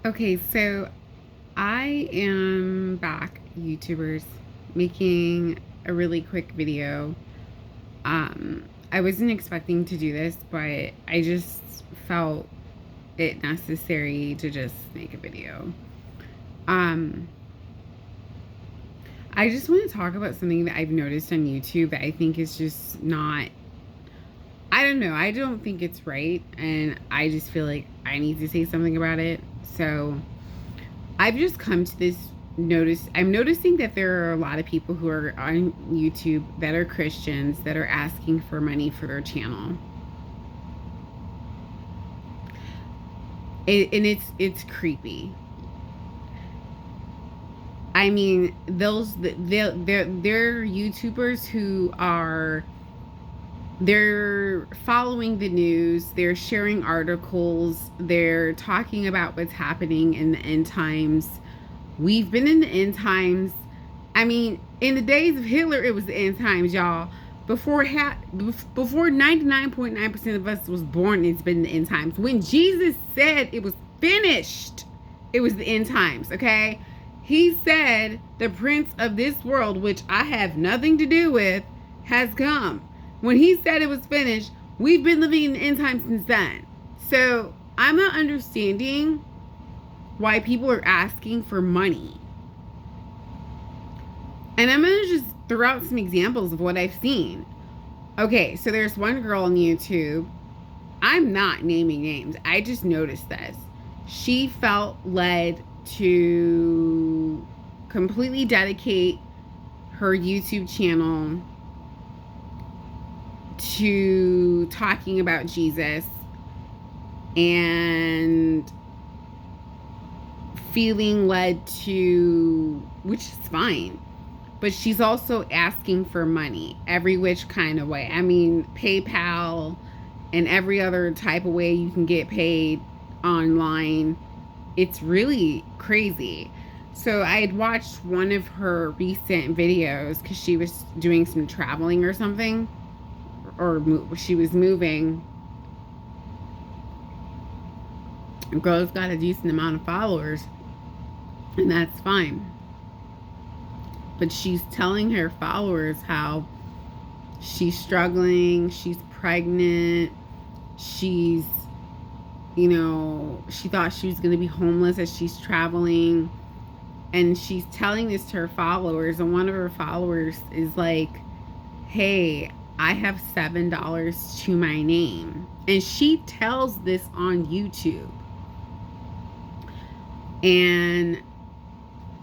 Okay, so I am back, YouTubers, making a really quick video. I wasn't expecting to do this, but I just felt it necessary to just make a video. Um, I just want to talk about something that I've noticed on YouTube that I think is just not, I don't know, I don't think it's right, and I just feel like I need to say something about it. So, I've just come to this I'm noticing that there are a lot of people who are on YouTube that are Christians that are asking for money for their channel. And it's creepy. I mean, they're YouTubers who are they're following the news, they're sharing articles, they're talking about what's happening in the end times. We've been in the end times. I mean, in the days of Hitler, it was the end times, y'all. Before 99.9% of us was born, it's been the end times. When Jesus said it was finished, it was the end times, okay? He said, the prince of this world, which I have nothing to do with, has come. When he said it was finished, we've been living in the end times since then. So I'm not understanding why people are asking for money. And I'm going to just throw out some examples of what I've seen. Okay, so there's one girl on YouTube. I'm not naming names. I just noticed this. She felt led to completely dedicate her YouTube channel to talking about Jesus and feeling led to, which is fine, but she's also asking for money every which kind of way. I mean, PayPal and every other type of way you can get paid online. It's really crazy. So I had watched one of her recent videos because she was doing some traveling or something, or she was moving. The girl's got a decent amount of followers, and that's fine. But she's telling her followers how she's struggling, she's pregnant, she's, she thought she was going to be homeless as she's traveling. And she's telling this to her followers, and one of her followers is like, hey, I have $7 to my name. And she tells this on YouTube. And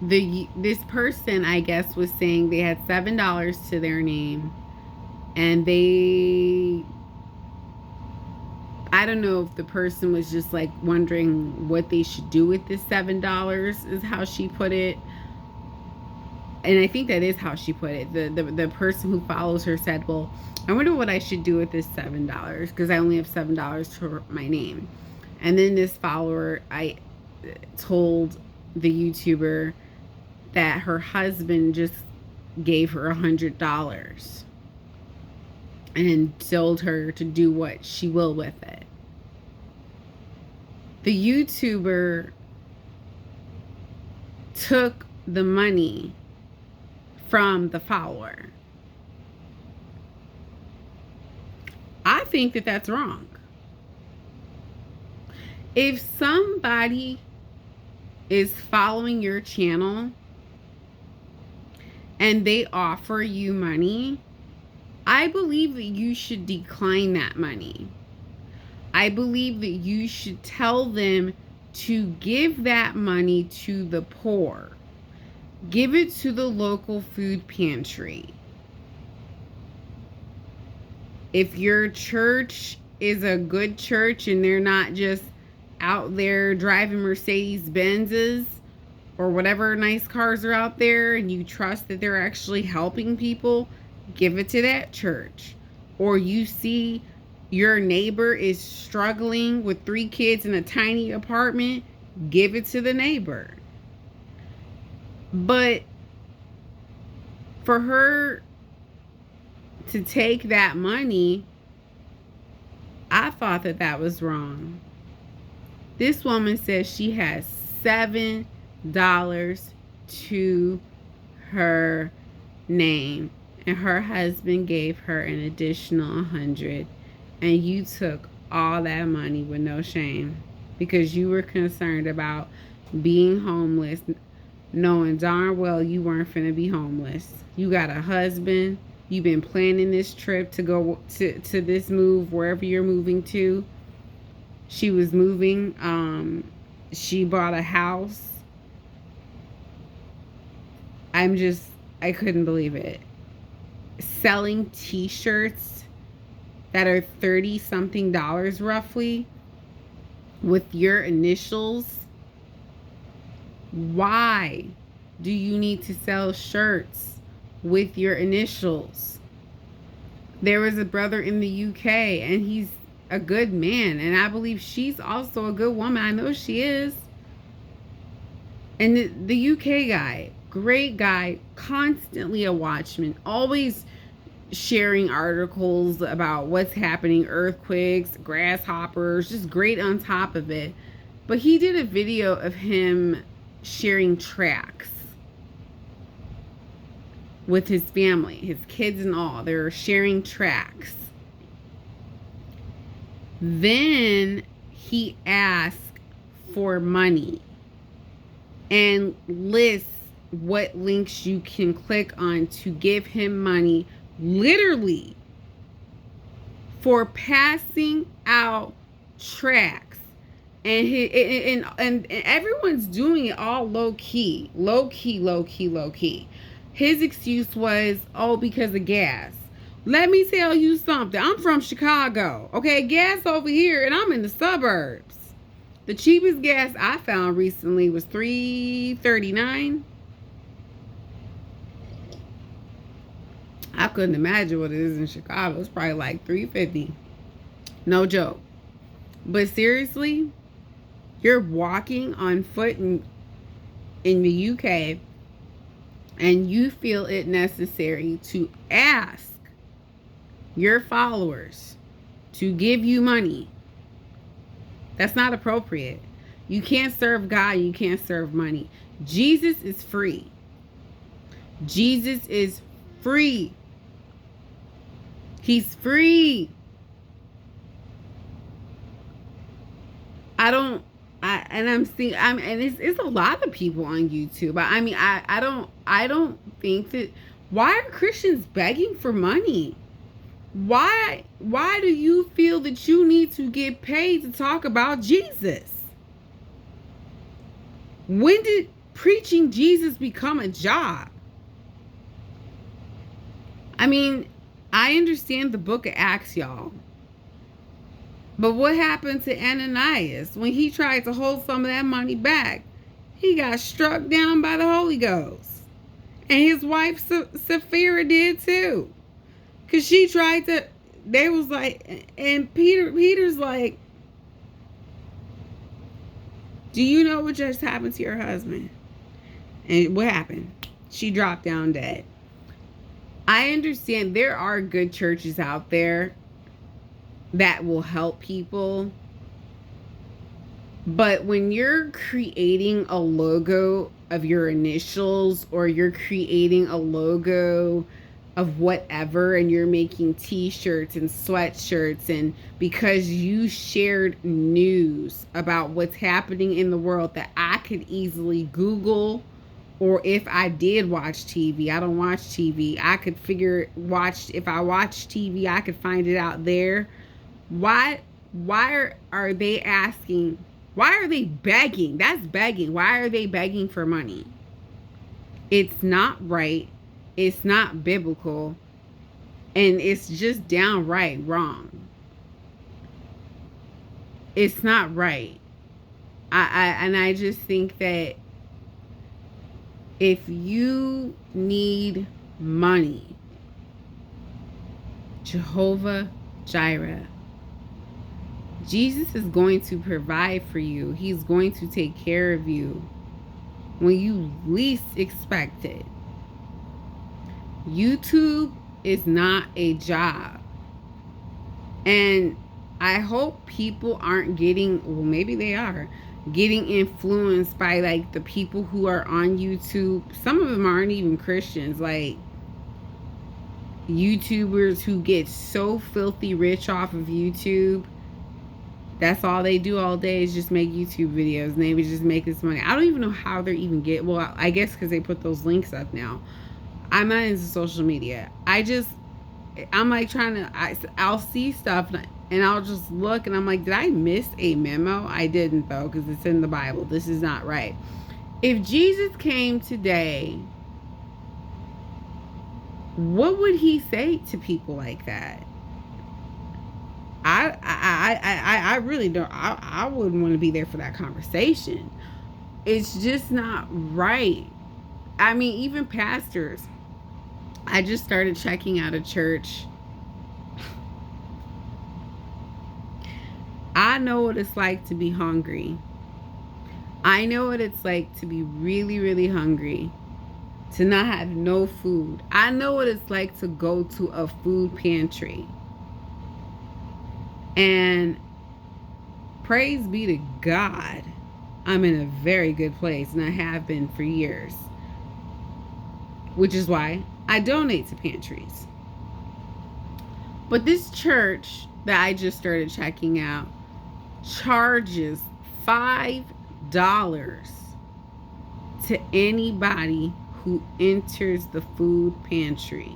this person, I guess, was saying they had $7 to their name, and I don't know if the person was just like wondering what they should do with this $7, is how she put it. And I think that is how she put it. The person who follows her said, well, I wonder what I should do with this $7 because I only have $7 to my name. And then this follower, I told the YouTuber that her husband just gave her $100 and told her to do what she will with it. The YouTuber took the money from the follower. I think that that's wrong. If somebody is following your channel and they offer you money, I believe that you should decline that money. I believe that you should tell them to give that money to the poor. Give it to the local food pantry. If your church is a good church and they're not just out there driving Mercedes Benzes or whatever nice cars are out there, and you trust that they're actually helping people, give it to that church. Or you see your neighbor is struggling with 3 kids in a tiny apartment, give it to the neighbor. But for her to take that money, I thought that that was wrong. This woman says she has $7 to her name, and her husband gave her an additional 100, and you took all that money with no shame because you were concerned about being homeless, knowing darn well you weren't finna be homeless. You got a husband. You've been planning this trip to go to this move, wherever you're moving to. She was moving. She bought a house. I couldn't believe it. Selling t-shirts that are 30 something dollars roughly with your initials. Why do you need to sell shirts with your initials? There was a brother in the UK, and he's a good man, and I believe she's also a good woman. I know she is. And the UK guy, great guy, constantly a watchman, always sharing articles about what's happening, earthquakes, grasshoppers, just great on top of it. But he did a video of him sharing tracts with his family, his kids and all. They were sharing tracts. Then he asked for money and lists what links you can click on to give him money, literally for passing out tracts. And everyone's doing it all low key. His excuse was, oh, because of gas. Let me tell you something. I'm from Chicago. Okay, gas over here, and I'm in the suburbs. The cheapest gas I found recently was $3.39. I couldn't imagine what it is in Chicago. It's probably like $3.50. No joke. But seriously, you're walking on foot in the UK, and you feel it necessary to ask your followers to give you money. That's not appropriate. You can't serve God. You can't serve money. Jesus is free. Jesus is free. He's free. And it's a lot of people on YouTube. I mean, I don't think that. Why are Christians begging for money? Why do you feel that you need to get paid to talk about Jesus? When did preaching Jesus become a job? I mean, I understand the book of Acts, y'all. But what happened to Ananias when he tried to hold some of that money back? He got struck down by the Holy Ghost. And his wife Sapphira did too. Because she tried to, they was like, and Peter's like, do you know what just happened to your husband? And what happened? She dropped down dead. I understand there are good churches out there that will help people. But when you're creating a logo of your initials, or you're creating a logo of whatever, and you're making t-shirts and sweatshirts, and because you shared news about what's happening in the world that I could easily Google, or if I did watch TV, I don't watch TV, I could if I watch TV, I could find it out there. Why are they asking? Why are they begging? That's begging. Why are they begging for money? It's not right. It's not biblical. And it's just downright wrong. It's not right. I just think that if you need money, Jehovah Jireh, Jesus is going to provide for you. He's going to take care of you when you least expect it. YouTube is not a job. And I hope people aren't getting, well, maybe they are, getting influenced by like the people who are on YouTube. Some of them aren't even Christians, like YouTubers who get so filthy rich off of YouTube. That's all they do all day is just make YouTube videos, and they would just make this money. I don't even know how they're even well, I guess because they put those links up now. I'm not into social media. I'm like I'll see stuff and I'll just look and I'm like, did I miss a memo? I didn't, though, because it's in the Bible. This is not right. If Jesus came today, what would he say to people like that? I really don't. I wouldn't want to be there for that conversation. It's just not right. I mean, even pastors. I just started checking out a church. I know what it's like to be hungry. I know what it's like to be really, really hungry. To not have no food. I know what it's like to go to a food pantry. And praise be to God, I'm in a very good place, and I have been for years. Which is why I donate to pantries. But this church that I just started checking out charges $5 to anybody who enters the food pantry.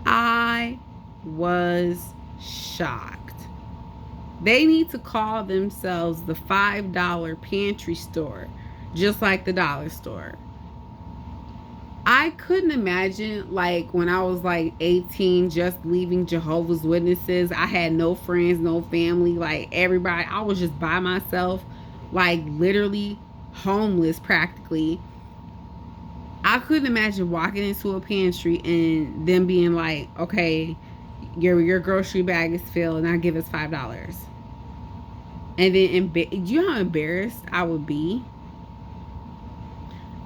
I was shocked. They need to call themselves the $5 pantry store, just like the dollar store. I couldn't imagine, like, when I was like 18, just leaving Jehovah's Witnesses. I had no friends, no family, like everybody. I was just by myself, like literally homeless practically. I couldn't imagine walking into a pantry and them being like, okay, your grocery bag is filled and now give us $5. And then, do you know how embarrassed I would be?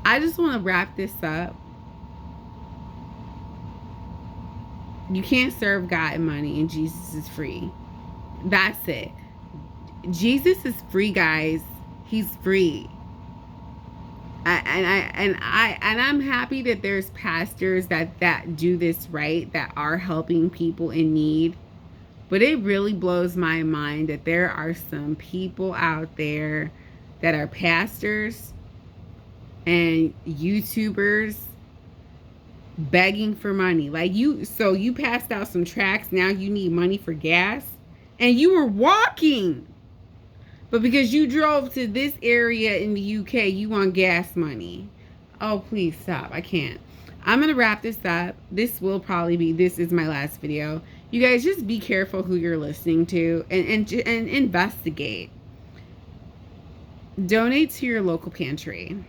I just want to wrap this up. You can't serve God and money, and Jesus is free. That's it. Jesus is free, guys. He's free. I'm happy that there's pastors that do this right, that are helping people in need. But it really blows my mind that there are some people out there that are pastors and YouTubers begging for money. Like, so you passed out some tracts, now you need money for gas, and you were walking. But because you drove to this area in the UK, you want gas money. Oh, please stop. I can't. I'm going to wrap this up. This is my last video. You guys, just be careful who you're listening to, and investigate. Donate to your local pantry.